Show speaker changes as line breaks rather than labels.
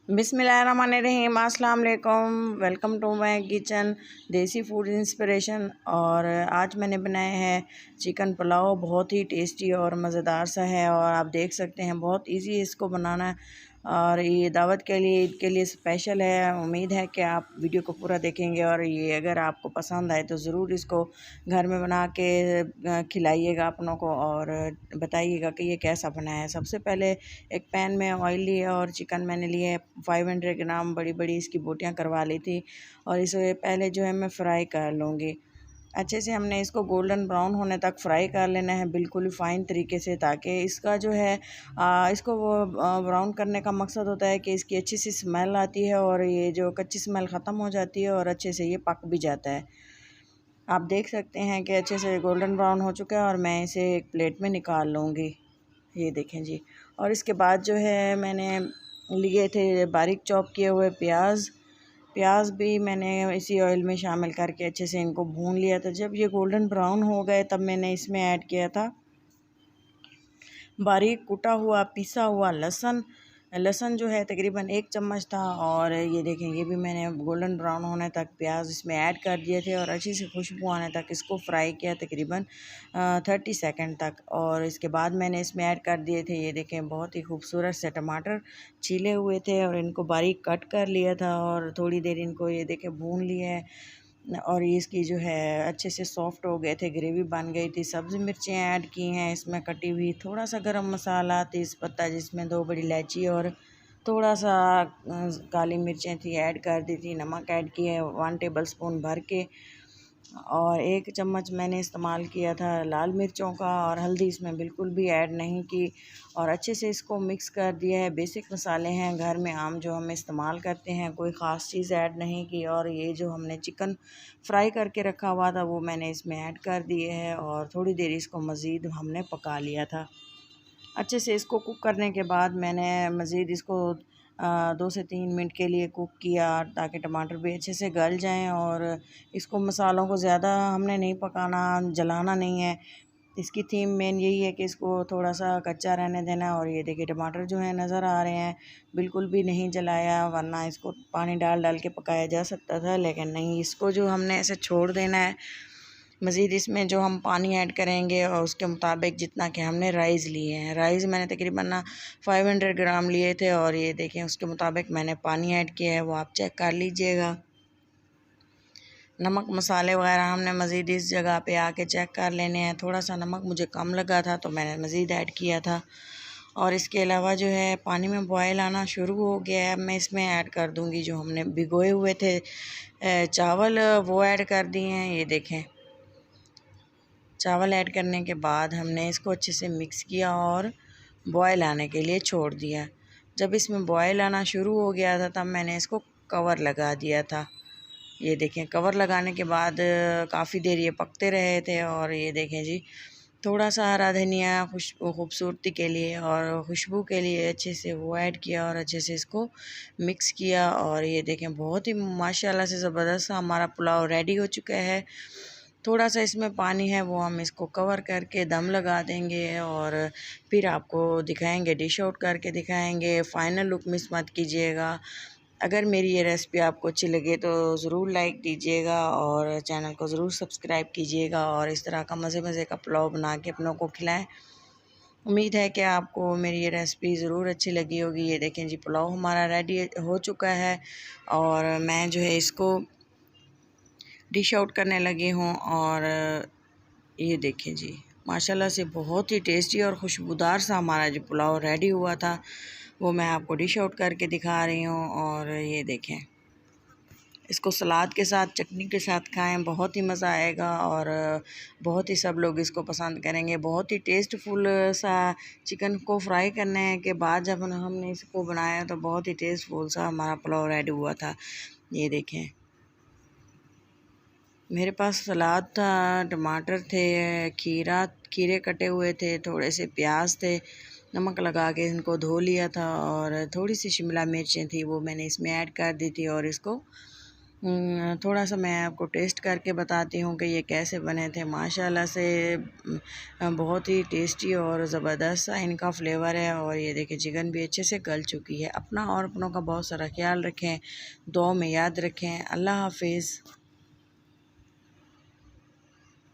बिस्मिल्लाहिर्रहमानिर्रहीम, अस्सलाम वालेकुम। वेलकम टू माय किचन देसी फूड इंस्पिरेशन। और आज मैंने बनाया है चिकन पुलाव। बहुत ही टेस्टी और मज़ेदार सा है और आप देख सकते हैं बहुत इजी है इसको बनाना। और ये दावत के लिए, ईद के लिए स्पेशल है। उम्मीद है कि आप वीडियो को पूरा देखेंगे और ये अगर आपको पसंद आए तो ज़रूर इसको घर में बना के खिलाइएगा अपनों को और बताइएगा कि ये कैसा बना है। सबसे पहले एक पैन में ऑयल लिया और चिकन मैंने लिए 500 ग्राम, बड़ी बड़ी इसकी बोटियां करवा ली थी। और इसे पहले जो है मैं फ्राई कर लूँगी अच्छे से। हमने इसको गोल्डन ब्राउन होने तक फ्राई कर लेना है, बिल्कुल फ़ाइन तरीके से, ताकि इसका जो है इसको वो ब्राउन करने का मकसद होता है कि इसकी अच्छी सी स्मेल आती है और ये जो कच्ची स्मेल ख़त्म हो जाती है और अच्छे से ये पक भी जाता है। आप देख सकते हैं कि अच्छे से गोल्डन ब्राउन हो चुका है और मैं इसे एक प्लेट में निकाल लूँगी। ये देखें जी। और इसके बाद जो है मैंने लिए थे बारीक चॉप किए हुए प्याज भी मैंने इसी ऑयल में शामिल करके अच्छे से इनको भून लिया था। जब ये गोल्डन ब्राउन हो गए तब मैंने इसमें ऐड किया था बारीक कुटा हुआ पिसा हुआ लहसुन जो है तकरीबन 1 चम्मच था। और ये देखें, ये भी मैंने गोल्डन ब्राउन होने तक प्याज इसमें ऐड कर दिए थे और अच्छी सी खुशबू आने तक इसको फ्राई किया तकरीबन 30 सेकंड तक। और इसके बाद मैंने इसमें ऐड कर दिए थे, ये देखें, बहुत ही खूबसूरत से टमाटर छीले हुए थे और इनको बारीक कट कर लिया था और थोड़ी देर इनको ये देखें भून लिया है। और ये इसकी जो है अच्छे से सॉफ्ट हो गए थे, ग्रेवी बन गई थी। सब्ज़ मिर्चें ऐड की हैं इसमें कटी हुई, थोड़ा सा गरम मसाला, तेज़पत्ता जिसमें 2 बड़ी इलायची और थोड़ा सा काली मिर्चें थी ऐड कर दी थी। नमक ऐड किया है 1 टेबल स्पून भर के। और 1 चम्मच मैंने इस्तेमाल किया था लाल मिर्चों का और हल्दी इसमें बिल्कुल भी ऐड नहीं की। और अच्छे से इसको मिक्स कर दिया है। बेसिक मसाले हैं घर में आम जो हम इस्तेमाल करते हैं, कोई ख़ास चीज़ ऐड नहीं की। और ये जो हमने चिकन फ्राई करके रखा हुआ था वो मैंने इसमें ऐड कर दिए है और थोड़ी देर इसको मज़ीद हमने पका लिया था। अच्छे से इसको कुक करने के बाद मैंने मज़ीद इसको 2 से 3 मिनट के लिए कुक किया ताकि टमाटर भी अच्छे से गल जाएं। और इसको मसालों को ज़्यादा हमने नहीं पकाना, जलाना नहीं है। इसकी थीम मेन यही है कि इसको थोड़ा सा कच्चा रहने देना है। और ये देखिए टमाटर जो है नज़र आ रहे हैं, बिल्कुल भी नहीं जलाया, वरना इसको पानी डाल डाल के पकाया जा सकता था, लेकिन नहीं, इसको जो हमने ऐसे छोड़ देना है। मज़ीद इसमें जो हम पानी ऐड करेंगे और उसके मुताबिक जितना कि हमने राइस लिए हैं, राइस मैंने तकरीबन 500 ग्राम लिए थे और ये देखें उसके मुताबिक मैंने पानी ऐड किया है, वो आप चेक कर लीजिएगा। नमक मसाले वगैरह हमने मज़ीद इस जगह पे आके चेक कर लेने हैं। थोड़ा सा नमक मुझे कम लगा था तो मैंने मज़ीद ऐड किया था। और इसके अलावा जो है पानी में बॉयल आना शुरू हो गया है। अब मैं इसमें ऐड कर दूँगी जो हमने भिगोए हुए थे चावल, वो ऐड कर दिए हैं। ये देखें, चावल ऐड करने के बाद हमने इसको अच्छे से मिक्स किया और बॉयल आने के लिए छोड़ दिया। जब इसमें बॉयल आना शुरू हो गया था तब मैंने इसको कवर लगा दिया था। ये देखें, कवर लगाने के बाद काफ़ी देर ये पकते रहे थे। और ये देखें जी, थोड़ा सा हरा धनिया खूबसूरती के लिए और खुशबू के लिए अच्छे से वो ऐड किया और अच्छे से इसको मिक्स किया। और ये देखें, बहुत ही माशाल्लाह से ज़बरदस्त हमारा पुलाव रेडी हो चुका है। थोड़ा सा इसमें पानी है, वो हम इसको कवर करके दम लगा देंगे और फिर आपको दिखाएंगे, डिश आउट करके दिखाएंगे। फ़ाइनल लुक मिस मत कीजिएगा। अगर मेरी ये रेसिपी आपको अच्छी लगे तो ज़रूर लाइक दीजिएगा और चैनल को ज़रूर सब्सक्राइब कीजिएगा और इस तरह का मज़े मज़े का पुलाव बना के अपनों को खिलाएं। उम्मीद है कि आपको मेरी ये रेसिपी ज़रूर अच्छी लगी होगी। ये देखें जी, पुलाव हमारा रेडी हो चुका है और मैं जो है इसको डिश आउट करने लगी हूँ। और ये देखें जी, माशाल्लाह से बहुत ही टेस्टी और खुशबूदार सा हमारा जो पुलाव रेडी हुआ था वो मैं आपको डिश आउट करके दिखा रही हूँ। और ये देखें, इसको सलाद के साथ, चटनी के साथ खाएं, बहुत ही मज़ा आएगा और बहुत ही सब लोग इसको पसंद करेंगे। बहुत ही टेस्टफुल सा चिकन को फ्राई करने के बाद जब हमने इसको बनाया तो बहुत ही टेस्टफुल सा हमारा पुलाव रेडी हुआ था। ये देखें, मेरे पास सलाद था, टमाटर थे, खीरे कटे हुए थे, थोड़े से प्याज थे, नमक लगा के इनको धो लिया था और थोड़ी सी शिमला मिर्चें थी वो मैंने इसमें ऐड कर दी थी और इसको थोड़ा सा मैं आपको टेस्ट करके बताती हूँ कि ये कैसे बने थे। माशाल्लाह से बहुत ही टेस्टी और ज़बरदस्त सा इनका फ्लेवर है। और ये देखिए चिकन भी अच्छे से गल चुकी है। अपना और अपनों का बहुत सारा ख्याल रखें, दुआ में याद रखें। अल्लाह हाफिज़।